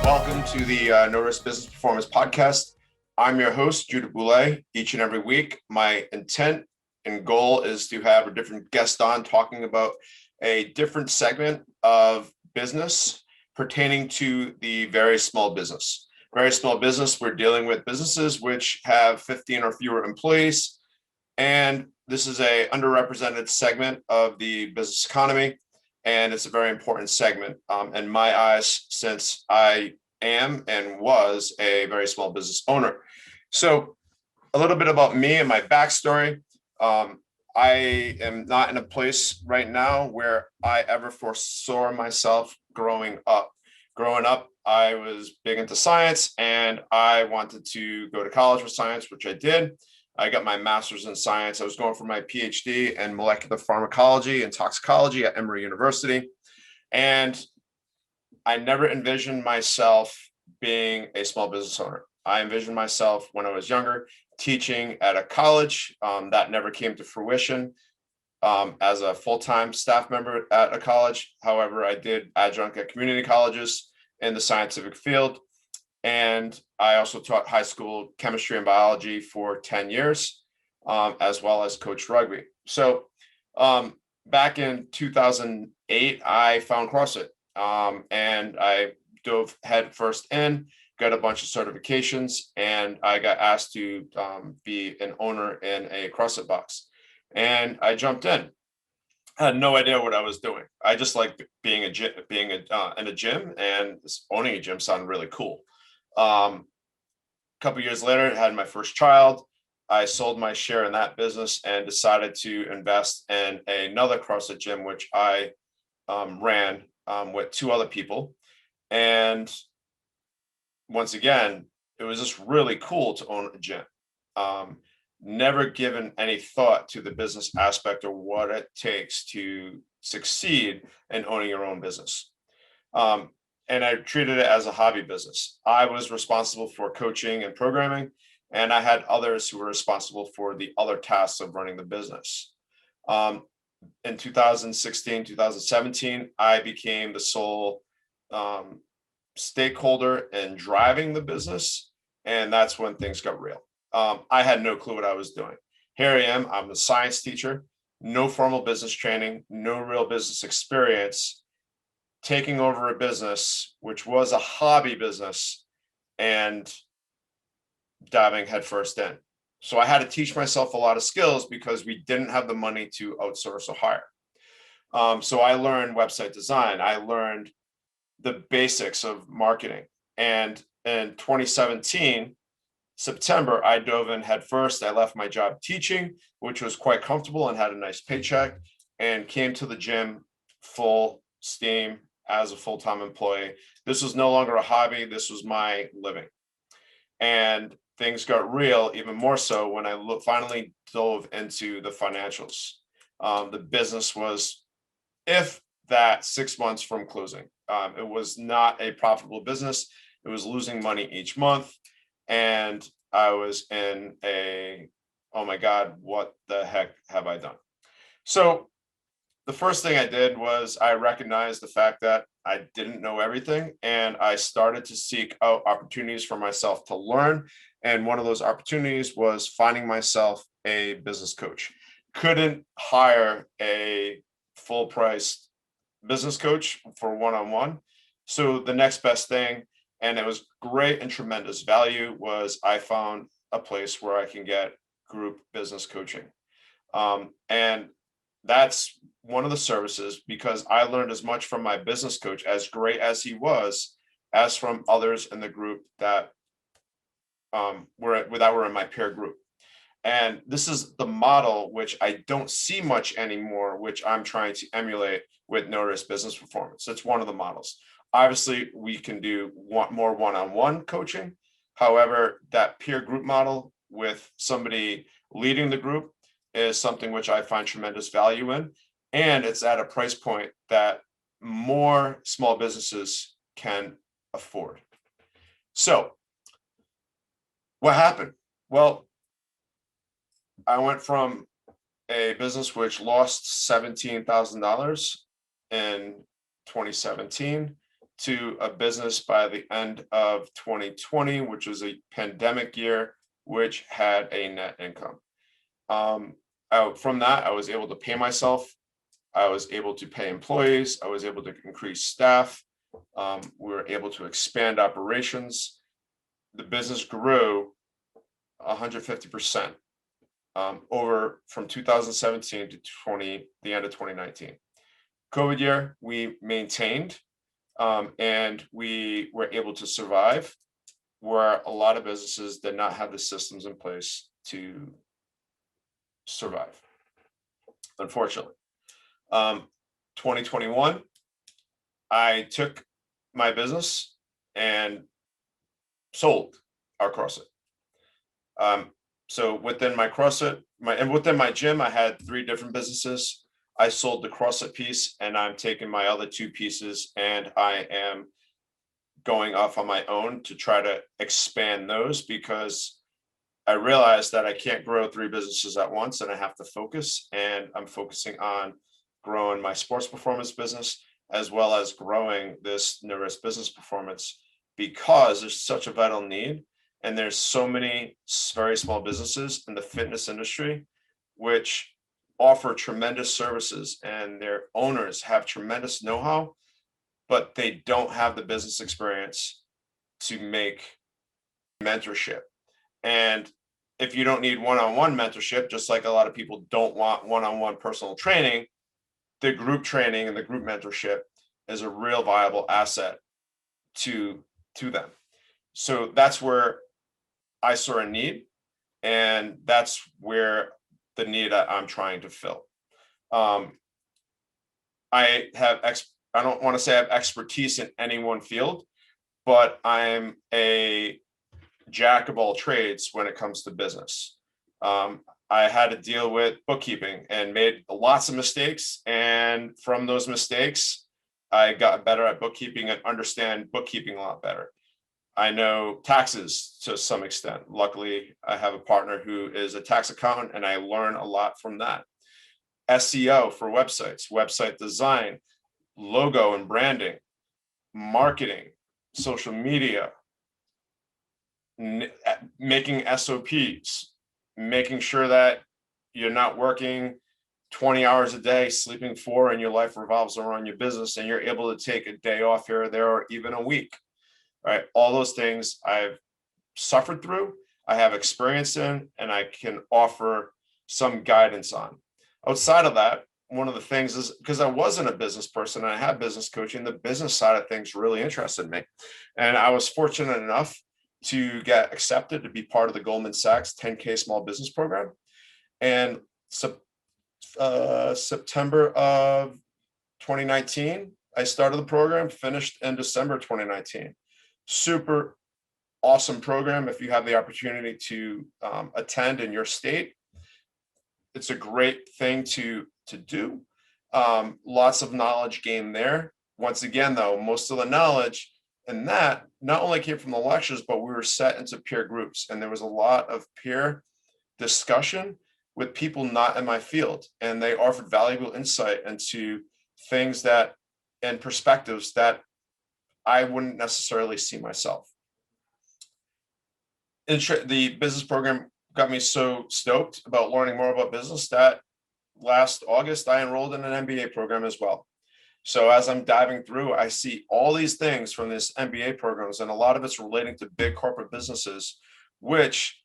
welcome to the No Risk Business Performance Podcast. I'm your host, Judah Boulay. Each and every week, my intent and goal is to have a different guest on talking about a different segment of business pertaining to the very small business. Very small business, we're dealing with businesses which have 15 or fewer employees, and this is a underrepresented segment of the business economy. And it's a very important segment in my eyes, since I am and was a very small business owner. So a little bit about me and my backstory. I am not in a place right now where I ever foresaw myself growing up. Growing up, I was big into science and I wanted to go to college for science, which I did. I got my master's in science. I was going for my PhD in molecular pharmacology and toxicology at Emory University. And I never envisioned myself being a small business owner. I envisioned myself when I was younger, teaching at a college. That never came to fruition as a full-time staff member at a college. However, I did adjunct at community colleges in the scientific field. And I also taught high school chemistry and biology for 10 years, as well as coached rugby. So back in 2008, I found CrossFit and I dove headfirst in, got a bunch of certifications, and I got asked to be an owner in a CrossFit box. And I jumped in. I had no idea what I was doing. I just liked being in a gym, and owning a gym sounded really cool. A couple years later, I had my first child. I sold my share in that business and decided to invest in another CrossFit gym, which I ran with two other people. And once again, it was just really cool to own a gym. Never given any thought to the business aspect or what it takes to succeed in owning your own business. And I treated it as a hobby business. I was responsible for coaching and programming, and I had others who were responsible for the other tasks of running the business. In 2016, 2017, I became the sole stakeholder in driving the business, and that's when things got real. I had no clue what I was doing. Here I am, I'm a science teacher, no formal business training, no real business experience, taking over a business, which was a hobby business, and diving headfirst in. So I had to teach myself a lot of skills because we didn't have the money to outsource or hire. So I learned website design. I learned the basics of marketing. And in 2017, September, I dove in headfirst. I left my job teaching, which was quite comfortable and had a nice paycheck, and came to the gym full steam as a full-time employee. This was no longer a hobby. This was my living. And things got real even more so when I finally dove into the financials. The business was, if that, 6 months from closing. It was not a profitable business. It was losing money each month. And I was in oh my God, what the heck have I done? So the first thing I did was I recognized the fact that I didn't know everything, and I started to seek out opportunities for myself to learn. And one of those opportunities was finding myself a business coach. Couldn't hire a full-priced business coach for one-on-one. So the next best thing, and it was great and tremendous value, was I found a place where I can get group business coaching. And that's one of the services, because I learned as much from my business coach, as great as he was, as from others in the group that were in my peer group. And this is the model which I don't see much anymore, which I'm trying to emulate with No Risk Business Performance. It's one of the models. Obviously, we can do more one-on-one coaching. However, that peer group model with somebody leading the group is something which I find tremendous value in. And it's at a price point that more small businesses can afford. So what happened? Well, I went from a business which lost $17,000 in 2017 to a business by the end of 2020, which was a pandemic year, which had a net income. From that, I was able to pay myself. I was able to pay employees. I was able to increase staff. We were able to expand operations. The business grew 150% over from 2017 to the end of 2019. COVID year, we maintained, and we were able to survive, where a lot of businesses did not have the systems in place to survive, unfortunately. 2021, I took my business and sold our CrossFit. So within my CrossFit, within my gym, I had 3 different businesses. I sold the CrossFit piece, and I'm taking my other 2 pieces, and I am going off on my own to try to expand those, because I realized that I can't grow 3 businesses at once, and I have to focus. And I'm focusing on growing my sports performance business, as well as growing this no risk business performance, because there's such a vital need. And there's so many very small businesses in the fitness industry, which offer tremendous services, and their owners have tremendous know-how, but they don't have the business experience to make mentorship. And if you don't need one-on-one mentorship, just like a lot of people don't want one-on-one personal training, the group training and the group mentorship is a real viable asset to them. So that's where I saw a need, and that's where the need I'm trying to fill. I don't want to say I have expertise in any one field, but I'm a jack of all trades when it comes to business. I had to deal with bookkeeping and made lots of mistakes. And from those mistakes, I got better at bookkeeping and understand bookkeeping a lot better. I know taxes to some extent. Luckily, I have a partner who is a tax accountant, and I learn a lot from that. SEO for websites, website design, logo and branding, marketing, social media, making SOPs, making sure that you're not working 20 hours a day, sleeping 4, and your life revolves around your business, and you're able to take a day off here or there, or even a week. Right, all those things I've suffered through, I have experience in, and I can offer some guidance on. Outside of that, one of the things is, because I wasn't a business person and I had business coaching, the business side of things really interested me. And I was fortunate enough to get accepted to be part of the Goldman Sachs 10K Small Business Program. And September of 2019, I started the program, finished in December 2019. Super awesome program. If you have the opportunity to attend in your state, it's a great thing to do. Lots of knowledge gained there. Once again, though, most of the knowledge in that not only came from the lectures, but we were set into peer groups, and there was a lot of peer discussion with people not in my field, and they offered valuable insight into things that and perspectives that I wouldn't necessarily see myself. The business program got me so stoked about learning more about business that last August, I enrolled in an MBA program as well. So as I'm diving through, I see all these things from this MBA programs, and a lot of it's relating to big corporate businesses, which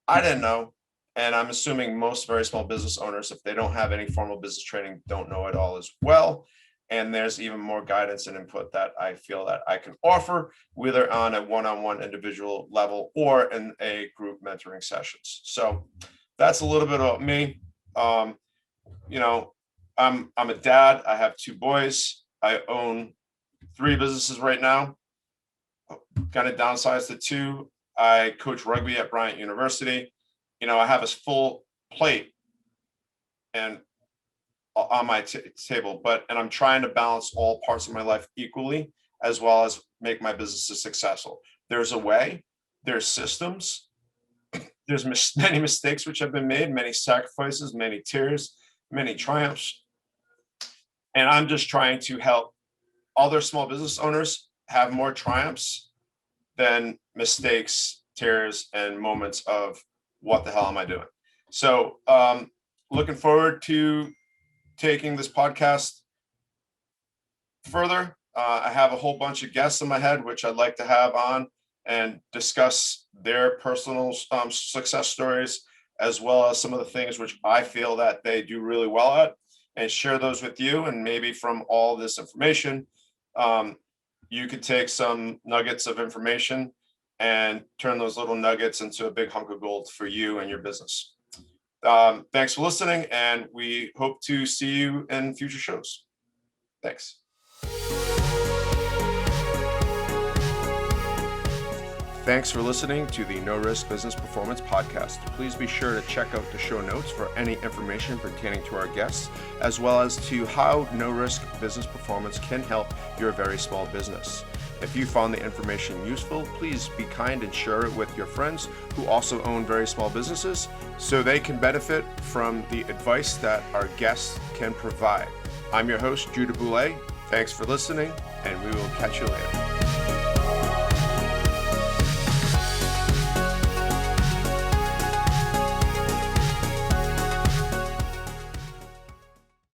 I didn't know. And I'm assuming most very small business owners, if they don't have any formal business training, don't know it all as well. And there's even more guidance and input that I feel that I can offer, whether on a one-on-one individual level or in a group mentoring sessions. So that's a little bit about me. You know, I'm a dad. I have 2 boys. I own 3 businesses right now. Kind of downsized to 2. I coach rugby at Bryant University. You know, I have a full plate and on my table, and I'm trying to balance all parts of my life equally, as well as make my businesses successful. There's a way, there's systems, there's many mistakes which have been made, many sacrifices, many tears, many triumphs. And I'm just trying to help other small business owners have more triumphs than mistakes, tears, and moments of what the hell am I doing? So looking forward to taking this podcast further. I have a whole bunch of guests in my head, which I'd like to have on and discuss their personal success stories, as well as some of the things which I feel that they do really well at, and share those with you. And maybe from all this information, you could take some nuggets of information and turn those little nuggets into a big hunk of gold for you and your business. Thanks for listening, and we hope to see you in future shows. Thanks. Thanks for listening to the No Risk Business Performance Podcast. Please be sure to check out the show notes for any information pertaining to our guests, as well as to how No Risk Business Performance can help your very small business. If you found the information useful, please be kind and share it with your friends who also own very small businesses, so they can benefit from the advice that our guests can provide. I'm your host, Judah Boulay. Thanks for listening, and we will catch you later.